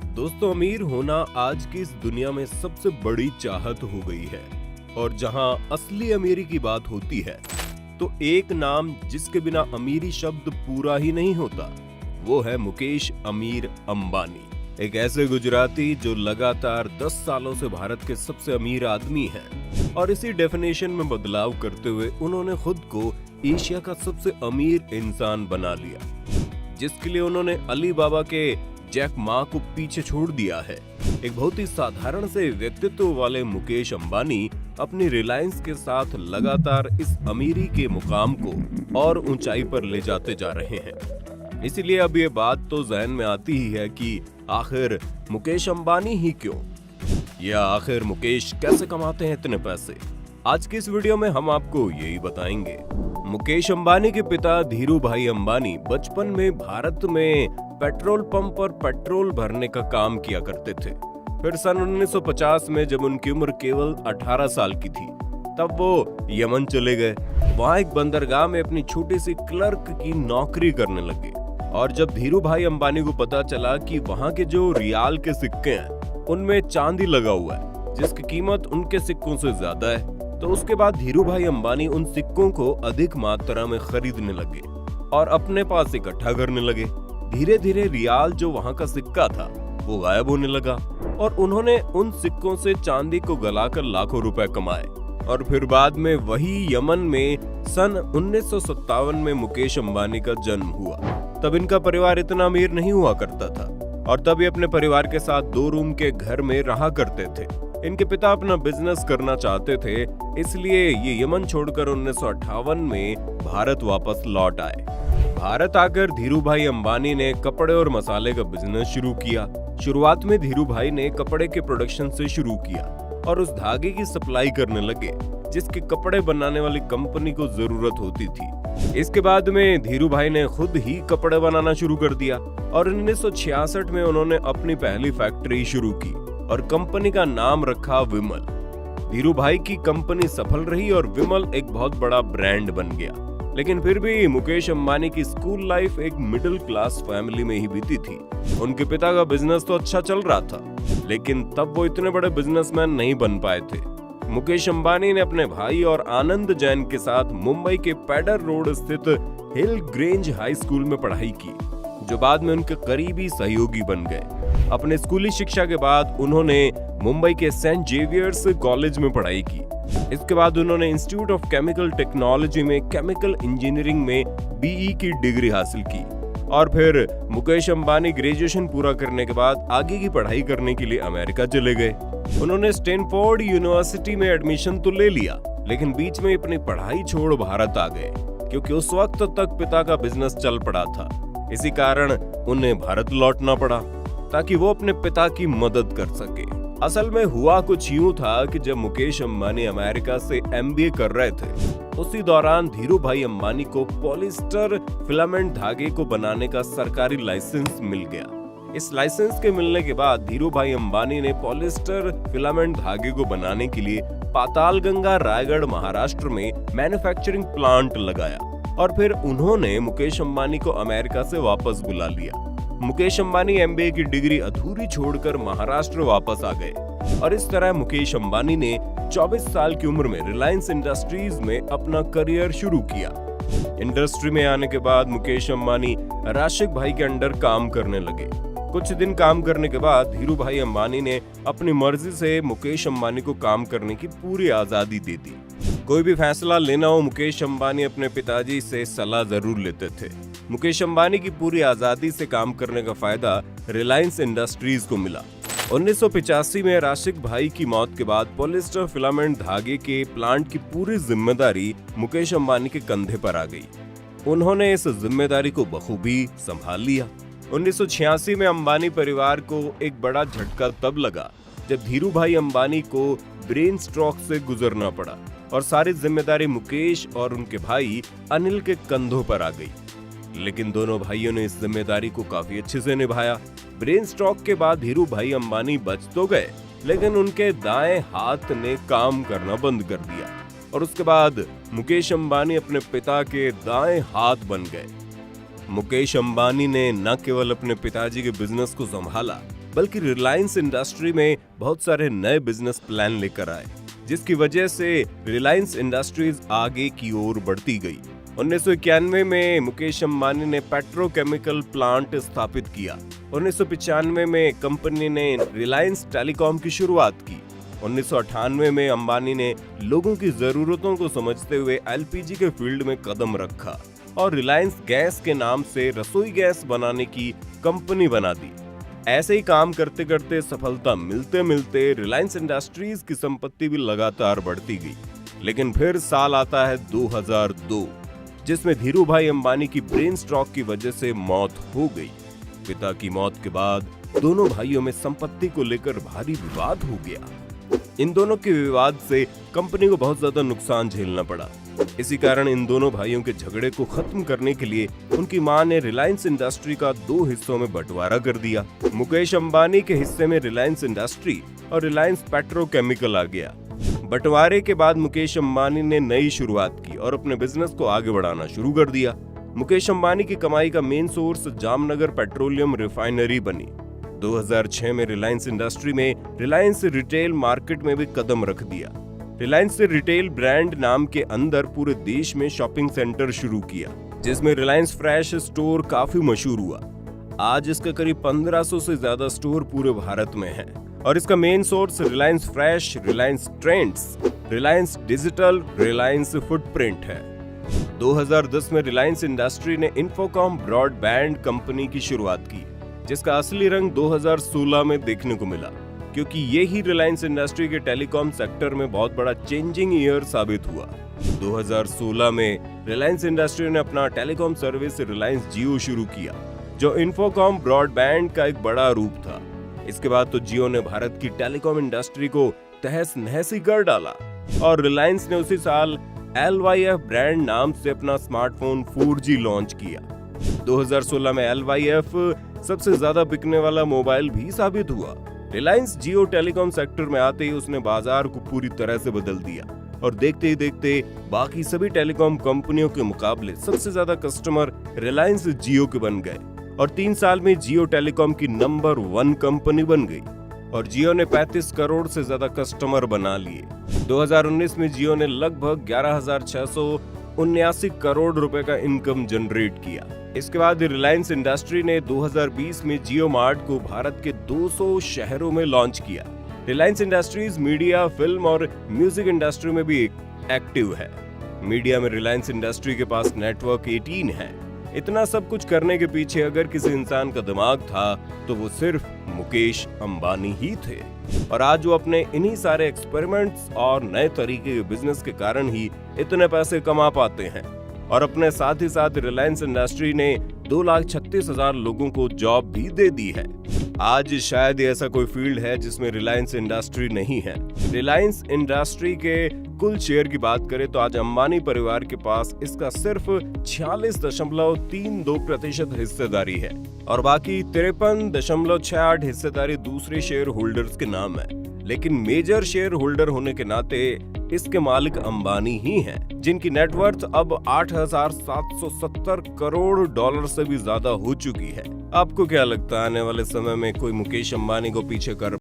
दोस्तों, अमीर होना आज की इस दुनिया में सबसे बड़ी चाहत हो गई है। और जहां असली अमीरी की बात होती है तो एक नाम जिसके बिना अमीरी शब्द पूरा ही नहीं होता, वो है मुकेश अमीर अंबानी। एक ऐसे गुजराती जो लगातार 10 सालों से भारत के सबसे अमीर आदमी हैं और इसी डेफिनेशन में बदलाव करते हुए उन्होंने खुद को एशिया का सबसे अमीर इंसान बना लिया, जिसके लिए उन्होंने अली बाबा के जैक मा को पीछे छोड़ दिया है। एक बहुत ही साधारण से व्यक्तित्व वाले मुकेश अंबानी अपनी रिलायंस के साथ लगातार इस अमीरी के मुकाम को और ऊंचाई पर ले जाते जा रहे हैं। इसीलिए अब ये बात तो जहन में आती ही है कि आखिर मुकेश अंबानी ही क्यों, या आखिर मुकेश कैसे कमाते हैं इतने पैसे। आज की इस वीडियो में हम आपको यही बताएंगे। मुकेश अंबानी के पिता धीरू भाई अंबानी बचपन में भारत में पेट्रोल पंप पर पेट्रोल भरने का काम किया करते थे। फिर सन 1950 में जब उनकी उम्र केवल 18 साल की थी, तब वो यमन चले गए। वहाँ एक बंदरगाह में अपनी छोटी सी क्लर्क की नौकरी करने लगे। और जब धीरू भाई अंबानी को पता चला कि वहाँ के जो रियाल के सिक्के हैं उनमें चांदी लगा हुआ है, जिसकी कीमत उनके सिक्कों से ज्यादा है, तो उसके बाद धीरू भाई अंबानी उन सिक्कों को अधिक मात्रा में खरीदने लगे और अपने पास इकट्ठा करने लगे। धीरे धीरे रियाल जो वहाँ का सिक्का था वो गायब होने लगा और उन्होंने उन सिक्कों से चांदी को गलाकर लाखों रुपए कमाए। और फिर बाद में वही यमन में सन 1957 में मुकेश अंबानी का जन्म हुआ। तब इनका परिवार इतना अमीर नहीं हुआ करता था और तब ये अपने परिवार के साथ 2 रूम के घर में रहा करते थे। इनके पिता अपना बिजनेस करना चाहते थे, इसलिए ये यमन छोड़कर 1958 में भारत वापस लौट आए। भारत आकर धीरू भाई अंबानी ने कपड़े और मसाले का बिजनेस शुरू किया। शुरुआत में धीरू भाई ने कपड़े के प्रोडक्शन से शुरू किया और उस धागे की सप्लाई करने लगे जिसके कपड़े बनाने वाली कंपनी को जरूरत होती थी। इसके बाद में धीरू भाई ने खुद ही कपड़े बनाना शुरू कर दिया और 1966 में उन्होंने अपनी पहली फैक्ट्री शुरू की और कंपनी का नाम रखा विमल। धीरू भाई की कंपनी सफल रही और विमल एक बहुत बड़ा ब्रांड बन गया। लेकिन फिर भी मुकेश अंबानी की स्कूल लाइफ एक मिडिल क्लास फैमिली में ही बीती थी। उनके पिता का बिजनेस तो अच्छा चल रहा था, लेकिन तब वो इतने बड़े बिजनेसमैन नहीं बन पाए थे। मुकेश अंबानी ने अपने भाई और आनंद जैन के साथ मुंबई के पैडर रोड स्थित हिल ग्रेंज हाई स्कूल में पढ़ाई की, जो बाद में उनके करीबी सहयोगी बन गए। अपने स्कूली शिक्षा के बाद उन्होंने मुंबई के सेंट जेवियर्स कॉलेज में पढ़ाई की। इसके बाद उन्होंने इंस्टीट्यूट ऑफ केमिकल टेक्नोलॉजी में केमिकल इंजीनियरिंग में बीई की डिग्री हासिल की। और फिर मुकेश अंबानी ग्रेजुएशन पूरा करने के बाद आगे की पढ़ाई करने के लिए अमेरिका चले गए। उन्होंने स्टैनफोर्ड यूनिवर्सिटी में एडमिशन तो ले लिया, लेकिन बीच में अपनी पढ़ाई छोड़ भारत आ गए, क्योंकि उस वक्त तक पिता का बिजनेस चल पड़ा था। इसी कारण उन्हें भारत लौटना पड़ा ताकि वो अपने पिता की मदद कर सके। असल में हुआ कुछ यूं था कि जब मुकेश अंबानी अमेरिका से एमबीए कर रहे थे, उसी दौरान धीरू भाई अंबानी को पॉलिस्टर फिलामेंट धागे को बनाने का सरकारी लाइसेंस मिल गया। इस लाइसेंस के मिलने के बाद धीरू भाई अंबानी ने पॉलिस्टर फिलामेंट धागे को बनाने के लिए पातालगंगा रायगढ़ महाराष्ट्र में मैन्युफैक्चरिंग प्लांट लगाया और फिर उन्होंने मुकेश अंबानी को अमेरिका से वापस बुला लिया। मुकेश अंबानी एमबीए की डिग्री अधूरी छोड़कर महाराष्ट्र वापस आ गए और इस तरह मुकेश अंबानी ने 24 साल की उम्र में रिलायंस इंडस्ट्रीज में अपना करियर शुरू किया। इंडस्ट्री में आने के बाद मुकेश अंबानी राशिक भाई के अंडर काम करने लगे। कुछ दिन काम करने के बाद धीरू भाई अंबानी ने अपनी मर्जी से मुकेश अंबानी को काम करने की पूरी आजादी दे दी। कोई भी फैसला लेना हो, मुकेश अंबानी अपने पिताजी से सलाह जरूर लेते थे। मुकेश अंबानी की पूरी आजादी से काम करने का फायदा रिलायंस इंडस्ट्रीज को मिला। 1985 में राशिक भाई की मौत के बाद पॉलिस्टर फिलामेंट धागे के प्लांट की पूरी जिम्मेदारी मुकेश अंबानी के कंधे पर आ गई। उन्होंने इस जिम्मेदारी को बखूबी संभाल लिया। 1986 में अंबानी परिवार को एक बड़ा झटका तब लगा जब धीरू भाई अंबानी को ब्रेन स्ट्रोक से गुजरना पड़ा और सारी जिम्मेदारी मुकेश और उनके भाई अनिल के कंधों पर आ गई। लेकिन दोनों भाइयों ने इस जिम्मेदारी को काफी अच्छे से निभाया। ब्रेन स्ट्रोक के बाद धीरू भाई अंबानी बच तो गए, लेकिन उनके दाएं हाथ ने काम करना बंद कर दिया और उसके बाद मुकेश अंबानी अपने पिता के दाएं हाथ बन गए। मुकेश अंबानी ने न केवल अपने पिताजी के बिजनेस को संभाला, बल्कि रिलायंस इंडस्ट्री में बहुत सारे नए बिजनेस प्लान लेकर आए, जिसकी वजह से रिलायंस इंडस्ट्रीज आगे की ओर बढ़ती गई। 1991 में मुकेश अंबानी ने पेट्रोकेमिकल प्लांट स्थापित किया। 1995 में कंपनी ने रिलायंस टेलीकॉम की शुरुआत की। 1998 में अंबानी ने लोगों की जरूरतों को समझते हुए एलपीजी के फील्ड में कदम रखा और रिलायंस गैस के नाम से रसोई गैस बनाने की कंपनी बना दी। ऐसे ही काम करते करते सफलता मिलते मिलते रिलायंस इंडस्ट्रीज की संपत्ति भी लगातार बढ़ती गई। लेकिन फिर साल आता है 2002, जिसमें धीरूभाई अंबानी की ब्रेन स्ट्रोक की वजह से मौत हो गई। पिता की मौत के बाद दोनों भाइयों में संपत्ति को लेकर भारी विवाद हो गया। इन दोनों के विवाद से कंपनी को बहुत ज्यादा नुकसान झेलना पड़ा। इसी कारण इन दोनों भाइयों के झगड़े को खत्म करने के लिए उनकी मां ने रिलायंस इंडस्ट्री का 2 हिस्सों में बंटवारा कर दिया। मुकेश अंबानी के हिस्से में रिलायंस इंडस्ट्री और रिलायंस पेट्रोकेमिकल आ गया। बंटवारे के बाद मुकेश अंबानी ने नई शुरुआत की और अपने बिजनेस को आगे बढ़ाना शुरू कर दिया। मुकेश अंबानी की कमाई का main source Jamnagar petroleum refinery बनी। 2006 में रिलायंस इंडस्ट्री में रिलायंस रिटेल मार्केट में भी कदम रख दिया। रिलायंस रिटेल ब्रांड नाम के अंदर पूरे देश में शॉपिंग सेंटर शुरू किया, जिसमें रिलायंस फ्रेश स्टोर काफी मशहूर हुआ। आज इसका करीब 1500 से ज्यादा स्टोर पूरे भारत में है और इसका main source Reliance fresh, Reliance trends, Reliance digital, Reliance footprint है। 2010 में रिलायंस इंडस्ट्री ने इन्फोकॉम ब्रॉडबैंड कंपनी की शुरुआत की, जिसका असली रंग 2016 में देखने को मिला, क्योंकि ये ही रिलायंस इंडस्ट्री के टेलीकॉम सेक्टर में बहुत बड़ा चेंजिंग ईयर साबित हुआ। 2016 में रिलायंस इंडस्ट्री ने अपना टेलीकॉम सर्विस रिलायंस जियो शुरू किया, जो इन्फोकॉम ब्रॉडबैंड का एक बड़ा रूप था। इसके बाद तो जियो ने भारत की टेलीकॉम इंडस्ट्री को तहस नहस ही कर डाला और रिलायंस ने उसी साल LYF ब्रांड नाम से अपना स्मार्टफोन 4G लॉन्च किया। 2016 में LYF सबसे ज्यादा बिकने वाला मोबाइल भी साबित हुआ। रिलायंस जियो टेलीकॉम सेक्टर में आते ही उसने बाजार को पूरी तरह से बदल दिया और देखते ही देखते बाकी सभी टेलीकॉम कंपनियों के मुकाबले सबसे ज्यादा कस्टमर रिलायंस जियो के बन गए और 3 साल में जियो टेलीकॉम की नंबर 1 कंपनी बन गई और जियो ने 35 करोड़ से ज्यादा कस्टमर बना लिए। 2019 में जियो ने लगभग 11,679 करोड़ रुपए का इनकम जनरेट किया। इसके बाद रिलायंस इंडस्ट्री ने 2020 में जियो मार्ट को भारत के 200 शहरों में लॉन्च किया। रिलायंस इंडस्ट्रीज मीडिया, फिल्म और म्यूजिक इंडस्ट्री में भी एक्टिव है। मीडिया में रिलायंस इंडस्ट्री के पास नेटवर्क 18 है। इतना सब कुछ करने के पीछे अगर किसी इंसान का दिमाग था तो वो सिर्फ मुकेश अंबानी ही थे और आज वो अपने इन्हीं सारे एक्सपेरिमेंट्स और नए तरीके के बिजनेस के कारण ही इतने पैसे कमा पाते हैं। और अपने साथ ही साथ रिलायंस इंडस्ट्री ने 2,36,000 लोगों को जॉब भी दे दी है। आज शायद ऐसा कोई फील्ड है जिसमें रिलायंस इंडस्ट्री नहीं है। रिलायंस इंडस्ट्री के कुल शेयर की बात करें तो आज अंबानी परिवार के पास इसका सिर्फ 46.32% हिस्सेदारी है और बाकी 53.68 हिस्सेदारी दूसरे शेयर होल्डर्स के नाम है। लेकिन मेजर शेयर होल्डर होने के नाते इसके मालिक अंबानी ही हैं, जिनकी नेटवर्थ अब 8,770 करोड़ डॉलर से भी ज्यादा हो चुकी है। आपको क्या लगता है आने वाले समय में कोई मुकेश अंबानी को पीछे कर